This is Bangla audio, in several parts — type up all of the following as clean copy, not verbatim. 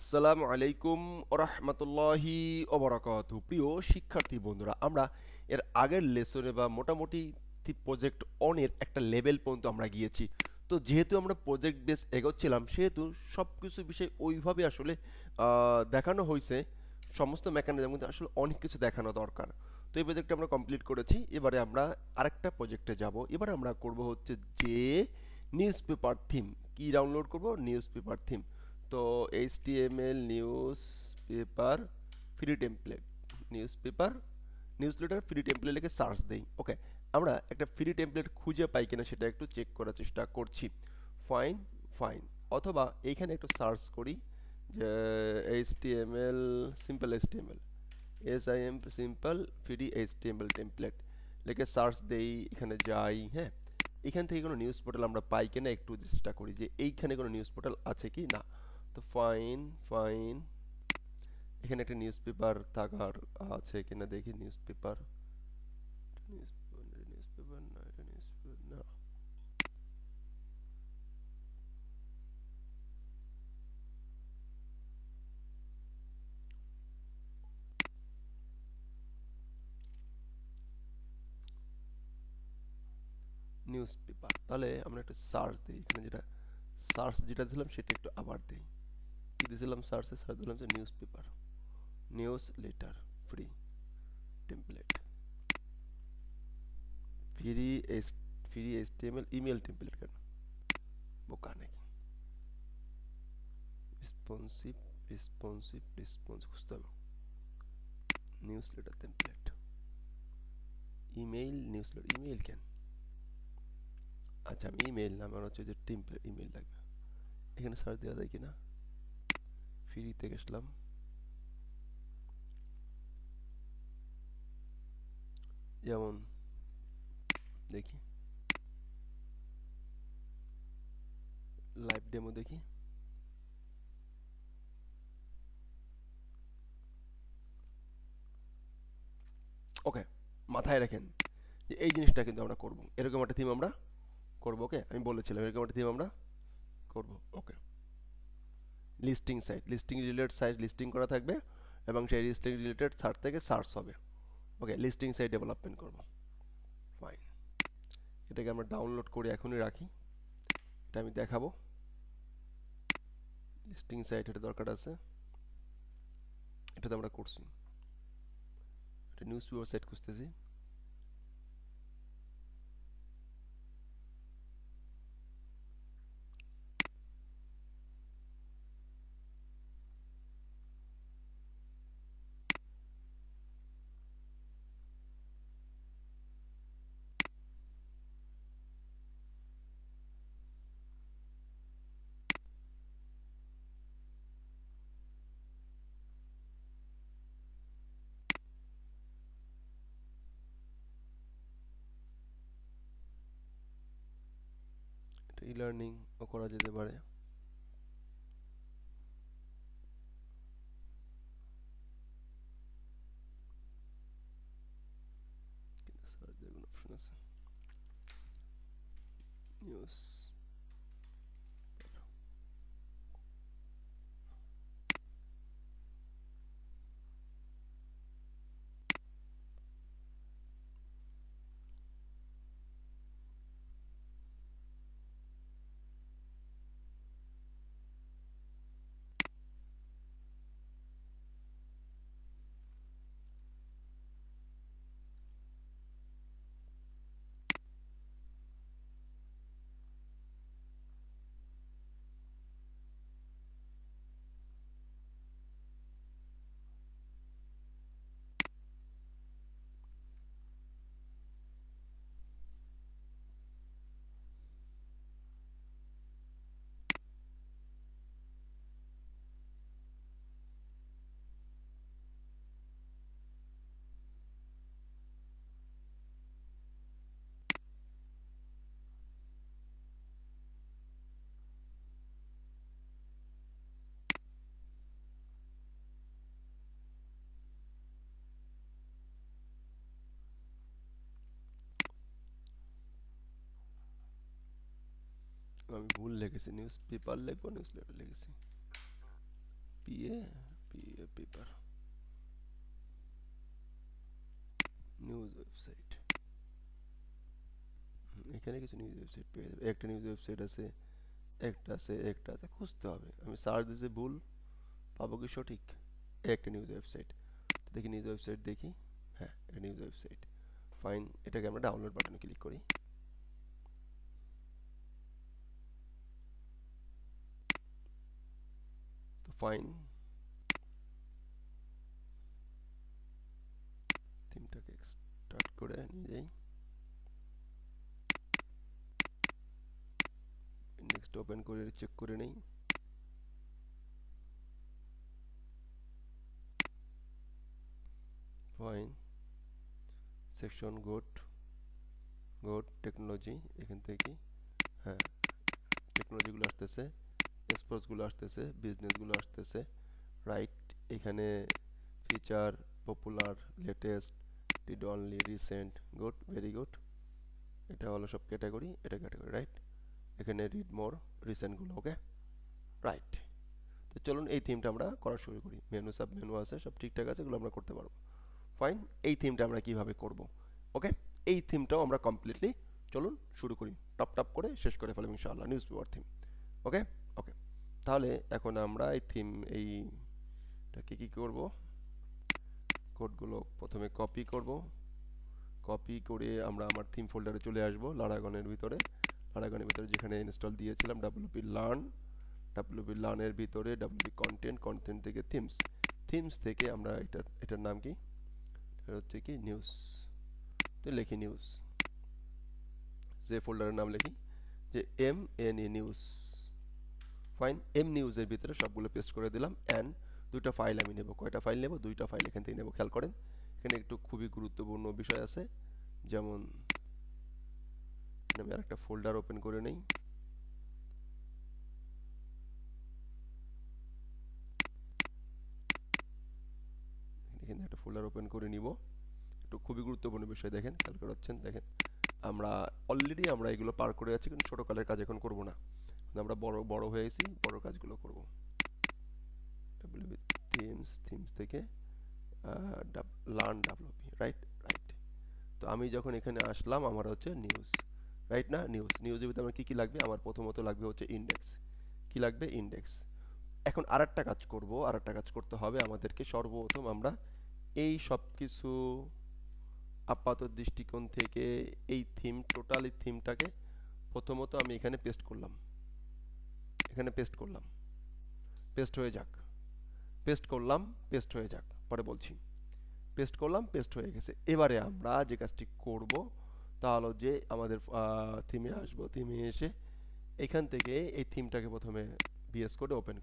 আসসালামু আলাইকুম ওরহমতুল্লাহি ওবরাকাতু। প্রিয় শিক্ষার্থী বন্ধুরা, আমরা এর আগের লেসনে বা মোটামুটি প্রজেক্ট অনের একটা লেভেল পর্যন্ত আমরা গিয়েছি। তো যেহেতু আমরা প্রজেক্ট বেস এগোচ্ছিলাম, সেহেতু সব কিছু বিষয় ওইভাবে আসলে দেখানো হয়েছে। সমস্ত মেকানিজম কিন্তু আসলে অনেক কিছু দেখানো দরকার। তো এই প্রজেক্টটা আমরা কমপ্লিট করেছি। এবারে আমরা আরেকটা প্রজেক্টে যাব। এবারে আমরা করব হচ্ছে যে নিউজ পেপার থিম। কি ডাউনলোড করব? News paper theme. তো HTML news paper free template, news paper news letter free template লিখে সার্চ দেই। ওকে, আমরা একটা ফ্রি টেমপ্লেট খুঁজে পাই কিনা সেটা একটু চেক করার চেষ্টা করছি। ফাইন, ফাইন, অথবা এইখানে একটু সার্চ করি যে HTML simple HTML SIM simple free HTML template লিখে সার্চ দেই। এখানে যাই, হ্যাঁ, এখান থেকে কোনো নিউজ পোর্টাল আমরা পাই কিনা একটু চেষ্টা করি যে এইখানে কোনো নিউজ পোর্টাল আছে কি না। তো ফাইন, ফাইন, এখানে একটা নিউজ পেপার থাকার আছে কিনা দেখি। News paper, news news paper না, এটা নিউজ পেপার না। নিউজ পেপার, তাহলে আমরা একটু সার্চ দিই। এখানে যেটা সার্চ যেটা দিলাম সেটা একটু আবার দিই। কি দিয়েছিলাম সার্চে? সার্চ দিলাম যে news paper, news letter free template, free S free HTML email template. কেন বোকা নাকি? রেসপন্সিভ, রেসপন্স খুঁজতে হবে। News letter template, email news letter, email কেন? আচ্ছা, আমি ইমেইল না, আমার হচ্ছে যে টেমপ্লেট ইমেইল লাগবে। এখানে সার্চ দেওয়া যায় কিনা? ফ্রিতে গেছিলাম, যেমন দেখি লাইভ ডেমো দেখি। ওকে, মাথায় রাখেন যে এই জিনিসটা কিন্তু আমরা করব, এরকম একটা থিম আমরা করব। ওকে, আমি বলেছিলাম এরকম একটা থিম আমরা করব। Okay, listing site, listing related site listing করা থাকবে এবং সেই লিস্টিং রিলেটেড সাইট থেকে সার্চ হবে। ওকে, লিস্টিং সাইট ডেভেলপমেন্ট করব। ফাইন, এটাকে আমরা ডাউনলোড করে এখনই রাখি, এটা আমি দেখাবো। লিস্টিং সাইট এটা দরকার আছে, এটাতে আমরা করছি। এটা নিউজ পেপার সাইট খুঁজতেছি। এটা ই লার্নিংও করা যেতে পারে। সার্চ দেওয়ার কোনো অপশন আছে? নিউজ, আমি ভুল লিখেছি, নিউজ পেপার লিখবো, নিউজ লেটার লিখেছি। পিএ পেপার নিউজ ওয়েবসাইট, এখানে কিছু নিউজ ওয়েবসাইট পেয়ে যাবে। একটা নিউজ ওয়েবসাইট আছে, একটা আছে, খুঁজতে হবে। আমি সার্চ দিয়েছি ভুল, পাবো কি সঠিক? একটা নিউজ ওয়েবসাইট। দেখি নিউজ ওয়েবসাইট দেখি, হ্যাঁ এটা নিউজ ওয়েবসাইট। ফাইন, এটাকে আমরা ডাউনলোড বাটনে ক্লিক করি। তো ফাইন, থিমটাকে স্টার্ট করে নিয়ে যাই, ইন্ডেক্সটা ওপেন করে চেক করে নেই। ফাইন, সেকশন গুড টেকনোলজি, এখান থেকে হ্যাঁ টেকনোলজিগুলো আসতেছে, স্পোর্টসগুলো আসতেছে, বিজনেসগুলো আসতেছে, রাইট। এখানে feature, popular, latest, did only, recent, good, very good. এটা হলো সব ক্যাটাগরি, এটা ক্যাটাগরি, রাইট। এখানে রিড মোর, রিসেন্টগুলো, ওকে, রাইট। তো চলুন এই থিমটা আমরা করা শুরু করি। মেনু সাব মেনু আছে, সব ঠিকঠাক আছে, এগুলো আমরা করতে পারবো। ফাইন, এই থিমটা আমরা কিভাবে করব, ওকে, এই থিমটাও আমরা কমপ্লিটলি চলুন শুরু করি, টপ টপ করে শেষ করে ফেলব ইনশাআল্লাহ, নিউজ পেপার থিম, ওকে। ওকে, তাহলে এখন আমরা এই থিম এইটাকে কি করব, কোডগুলো প্রথমে কপি করব, কপি করে আমরা আমার থিম ফোল্ডারে চলে আসব, লারাগনের ভিতরে যেখানে ইনস্টল দিয়েছিলাম ডাব্লিউপি লার্নের ভিতরে ডাব্লিউপি কন্টেন্ট থেকে থিমস থেকে আমরা এটার নাম কি, এটা হচ্ছে কি নিউজ। তো লিখি নিউজ, যে ফোল্ডারের নাম লিখি যে MNE নিউজ। ফাইন, এম নিউজের ভিতরে সবগুলো পেস্ট করে দিলাম। অ্যান্ড দুইটা ফাইল আমি নেব, কয়টা ফাইল নেব, দুইটা ফাইল এখান থেকে নেব। খেয়াল করেন এখানে একটু খুবই গুরুত্বপূর্ণ বিষয় আছে, যেমন আমি আরেকটা ফোল্ডার ওপেন করে নেই, এখানে একটা ফোল্ডার ওপেন করে নিব। একটু খুবই গুরুত্বপূর্ণ বিষয়, দেখেন খেয়াল করাচ্ছেন, দেখেন আমরা অলরেডি আমরা এগুলো পার করে যাচ্ছি, কিন্তু ছোট কালের কাজ এখন করব না, আমরা বড় হয়ে গেছি, বড় কাজগুলো করব। থিমস থেকে লার্ন ডাব্লিউপি, রাইট। তো আমি যখন এখানে আসলাম আমার হচ্ছে নিউজ, রাইট না, নিউজের ভিতরে আমার কি লাগবে, আমার প্রথমত লাগবে হচ্ছে ইন্ডেক্স। কি লাগবে, ইন্ডেক্স। এখন আরেকটা কাজ করতে হবে আমাদেরকে। সর্বপ্রথম আমরা এই সব কিছু আপাত দৃষ্টিকোণ থেকে এই টোটাল থিমটাকে প্রথমত আমি এখানে পেস্ট করলাম, পেস্ট হয়ে যাক, পরে বলছি। পেস্ট হয়ে গেছে। এবারে আমরা যে কাজটি করব তা হলো যে আমাদের থিমে আসবো, থিমে এসে এখান থেকে এই থিমটাকে প্রথমে ভিএস কোডে ওপেন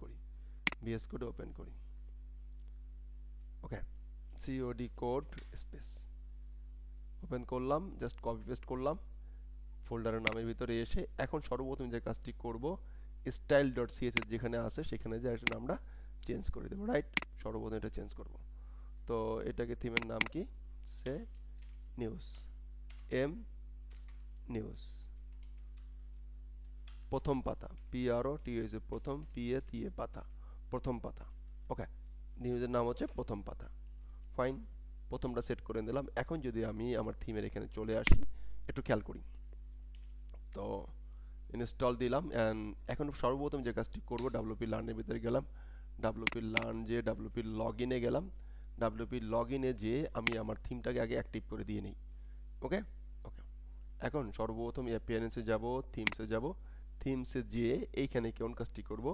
করি, ওকে, সিওডি কোড স্পেস ওপেন করলাম, জাস্ট কপি পেস্ট করলাম ফোল্ডারের নামের ভিতরে এসে। এখন সর্বপ্রথম যে কাজটি করব, style.css যেখানে আছে সেখানে যে একটা আমরা চেঞ্জ করে দেবো, রাইট। সর্বপ্রথম এটা চেঞ্জ করব। তো এটাকে থিমের নাম কি, সে নিউজ, নিউজ, প্রথম পাতা, PROTUS, প্রথম, PATA পাতা, প্রথম পাতা, ওকে। নিউজের নাম হচ্ছে প্রথম পাতা। ফাইন, প্রথমটা সেট করে দিলাম। এখন যদি আমি আমার থিমের এখানে চলে আসি, একটু খেয়াল করি, তো ইনস্টল দিলাম। অ্যান্ড এখন সর্বপ্রথম যে কাজটি করব, ডাব্লিউপি লার্নের ভিতরে গেলাম, ডাব্লিউপি লগইনে গেলাম, ডাব্লিউপি লগইনে যে আমি আমার থিমটাকে আগে অ্যাক্টিভ করে দিয়ে নিই, ওকে। এখন সর্বপ্রথম অ্যাপিয়ারেন্সে যাব, থিমসে যেয়ে এইখানে কোন কাজটি করব,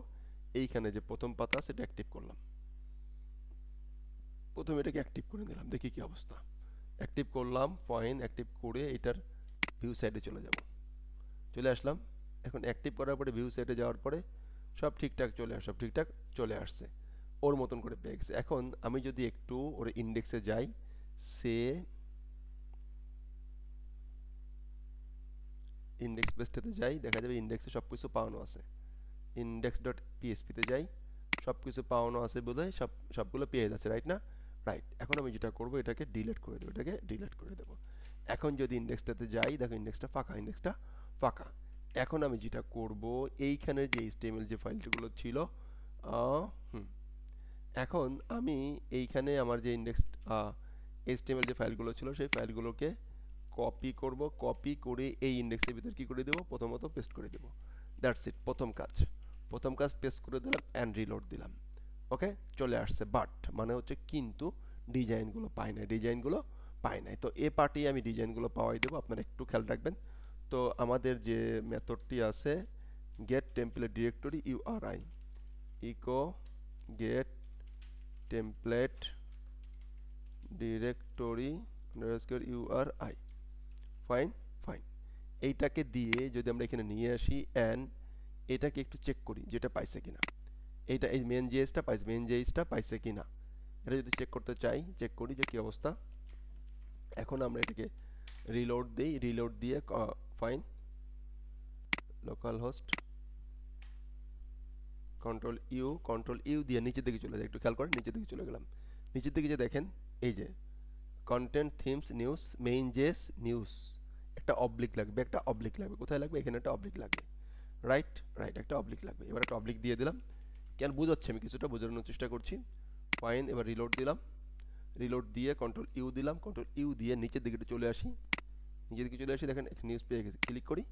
এইখানে যে প্রথম পাতা সেটা অ্যাক্টিভ করলাম, প্রথমে এটাকে অ্যাক্টিভ করে নিলাম, দেখি কি অবস্থা। অ্যাক্টিভ করলাম, ফাইন, অ্যাক্টিভ করে এটার ভিউ সাইডে চলে আসলাম। এখন অ্যাক্টিভ করার পরে ভিউ সাইডে যাওয়ার পরে সব ঠিকঠাক চলে আসছে, ওর মতন করে পেয়ে গেছে। এখন আমি যদি একটু ওর ইন্ডেক্সে যাই, সে ইন্ডেক্স পেজটাতে যাই, দেখা যাবে ইন্ডেক্সে সব কিছু পাওয়ানো আছে। index.php তে যাই, সব কিছু পাওয়ানো আছে বোধহয়, সবগুলো পেয়ে যাচ্ছে, রাইট না, রাইট। এখন আমি যেটা করব, এটাকে ডিলিট করে দেবো। এখন যদি ইন্ডেক্সটাতে যাই, দেখো ইন্ডেক্সটা ফাঁকা। এখন আমি যেটা করব, এইখানে যে HTML যে ফাইলগুলো ছিল, এখন আমি এইখানে আমার যে ইন্ডেক্স এইচটিএমএল যে ফাইলগুলো ছিল সেই ফাইলগুলোকে কপি করব, কপি করে এই ইন্ডেক্সের ভিতর কি করে দেব, প্রথমত পেস্ট করে দেব। দ্যাটস ইট, প্রথম কাজ পেস্ট করে দিলাম অ্যান্ড রিলোড দিলাম। ওকে, চলে আসছে, বাট মানে হচ্ছে কিন্তু ডিজাইনগুলো পাই নাই। তো এ পার্টি আমি ডিজাইনগুলো পাওয়াই দেবো, আপনারা একটু খেয়াল রাখবেন। তো আমাদের যে মেথডটি আছে gate template directory URI, eco gate template directory URI, fine fine. এইটাকে দিয়ে যদি আমরা এখানে নিয়ে আসি অ্যান্ড এটাকে একটু চেক করি যেটা পাইছে কিনা, এইটা এই মেন জেএসটা পাইছে কিনা, এটা যদি চেক করতে চাই, চেক করি যে কি অবস্থা। এখন আমরা এটাকে রিলোড দিই, রিলোড দিয়ে fine local host control U দিয়ে নিচের দিকে চলে যায়, একটু খেয়াল করেন, নিচের দিকে চলে গেলাম। নিচের দিকে যে দেখেন এই যে কন্টেন্ট থিমস নিউজ মেইন জেস নিউজ, একটা অবলিক লাগবে, কোথায় লাগবে, এখানে একটা অবলিক লাগবে, রাইট একটা অবলিক লাগবে। এবার একটা অবলিক দিয়ে দিলাম, কেন বুঝাচ্ছি আমি কিছুটা বোঝানোর চেষ্টা করছি। ফাইন, এবার রিলোড দিলাম, রিলোড দিয়ে কন্ট্রোল ইউ দিলাম, কন্ট্রোল ইউ দিয়ে নিচের দিকে চলে আসি, দেখেন নিউজ পেয়ে গেছে, ক্লিক করি,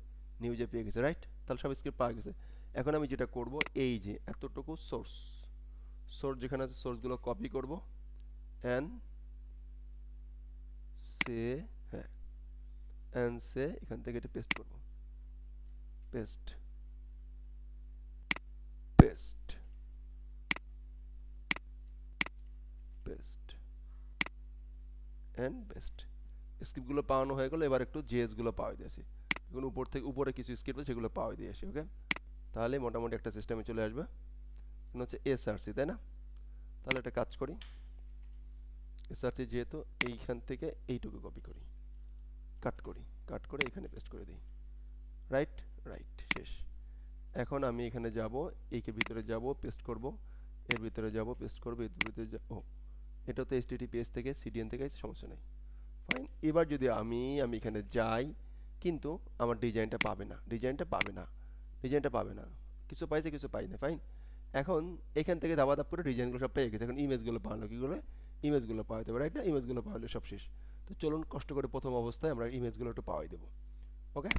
নিউজে পেয়ে গেছে, রাইট। তাহলে সব স্ক্রিপ্ট পাওয়া গেছে। এখন আমি যেটা করব, এই যে এতটুকু সোর্স যেখানে আছে সোর্সগুলো কপি করব অ্যান্ড সে এখান থেকে এটা পেস্ট করব, paste paste paste and paste. স্ক্রিপ্টগুলো পাওয়ানো হয়ে গেল, এবার একটু জেএসগুলো পাওয়া দিয়েছি, এখন উপরে কিছু স্ক্রিপ্ট আছে সেগুলো পাওয়া দিয়ে আসি। ওকে, তাহলে মোটামুটি একটা সিস্টেমে চলে আসবে। হচ্ছে এসআরসি, তাই না? তাহলে একটা কাজ করি, এসআরসি যেহেতু এইখান থেকে এইটুকু কপি করি, কাট করে এখানে পেস্ট করে দিই, রাইট শেষ। এখন আমি এখানে যাব, এইকে ভিতরে যাব, পেস্ট করব, এর ভিতরে যাব, পেস্ট করব, এর ভিতরে ও এটা তো এইচটিটিপিএস থেকে সিডিএন থেকে সমস্যা নেই, ফাইন। এবার যদি আমি এখানে যাই, কিন্তু আমার ডিজাইনটা পাবে না, কিছু পাইছে কিছু পাই না, ফাইন। এখন এখান থেকে ধাপ করে ডিজাইনগুলো সব পেয়ে গেছে, এখন ইমেজগুলো পাওয়ানো কি করে, ইমেজগুলো পাওয়া যাবে, রাইট না? ইমেজগুলো পাওয়ালে সব শেষ। তো চলুন কষ্ট করে প্রথম অবস্থায় আমরা ইমেজগুলো একটু পাওয়াই দেবো। ওকে,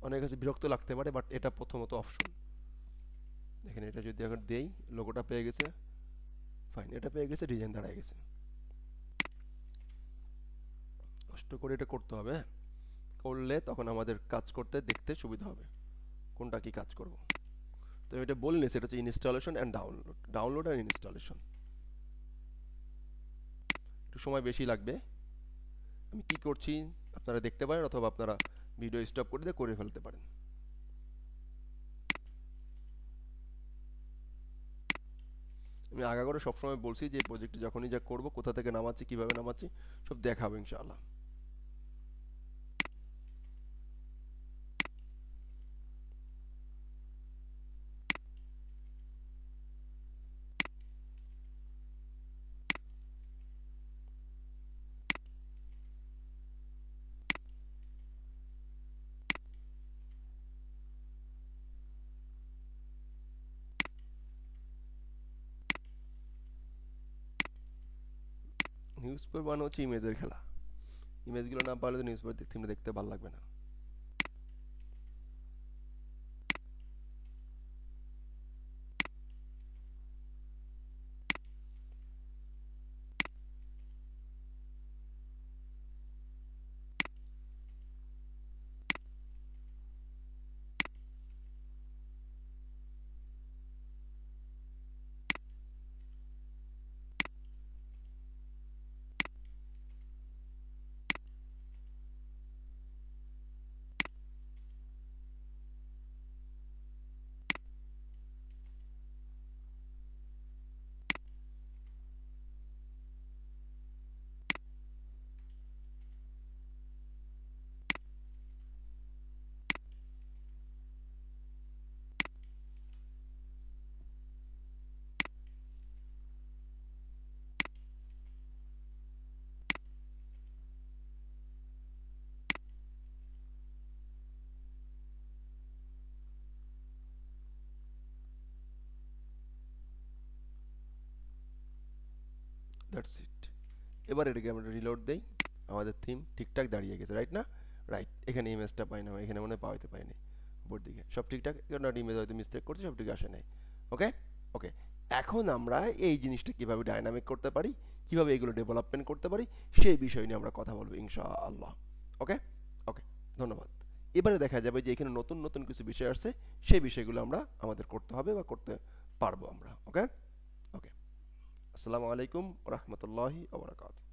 অনেক কাছে বিরক্ত লাগতে পারে, বাট এটা প্রথমত অপশন। দেখেন এটা যদি এখন দেই, লোগোটা পেয়ে গেছে, ফাইন, এটা পেয়ে গেছে, ডিজাইন দাঁড়ায় গেছে। কষ্ট করে এটা করতে হবে, করলে তখন আমাদের কাজ করতে দেখতে সুবিধা হবে কোনটা কি কাজ করব। তো এটা বলে নিয়েছি, এটা হচ্ছে installation and download and installation. একটু সময় বেশি লাগবে। আমি কি করছি আপনারা দেখতে পারেন, অথবা আপনারা ভিডিও স্টপ করে দিয়ে করে ফেলতে পারেন। আমি আগাগোড়া সবসময় বলছি যে প্রজেক্টে যখনই যা করব, কোথা থেকে নামাচ্ছি, কিভাবে নামাচ্ছি, সব দেখাবো ইনশাআল্লাহ। নিউজ পেপার মানে হচ্ছে ইমেজের খেলা, ইমেজগুলো না পারলে তো নিউজ পেপার দেখতে ভালো লাগবে না। That's it. এবার এটাকে আমরা রিলোড দেই, আমাদের থিম ঠিকঠাক দাঁড়িয়ে গেছে, রাইট না? রাইট। এখানে ইমেজটা পাই না, এখানে মনে হয় পাওয়াতে পাইনি, উপর দিকে সব ঠিকঠাক, কারণ ইমেজ হয়তো মিস্টেক করছে, সব ঠিক আসে নাই। ওকে ওকে, এখন আমরা এই জিনিসটা কিভাবে ডাইনামিক করতে পারি, কিভাবে এগুলো ডেভেলপমেন্ট করতে পারি, সেই বিষয় নিয়ে আমরা কথা বলবো ইনশাআল্লাহ। ওকে ওকে, ধন্যবাদ। এবারে দেখা যাবে যে এখানে নতুন নতুন কিছু বিষয় আসছে, সেই বিষয়গুলো আমরা আমাদের করতে হবে বা করতে পারবো আমরা। ওকে ওকে, আসসালামু আলাইকুম রহমতুল্লাহি ওয়া বারাকাতুহু।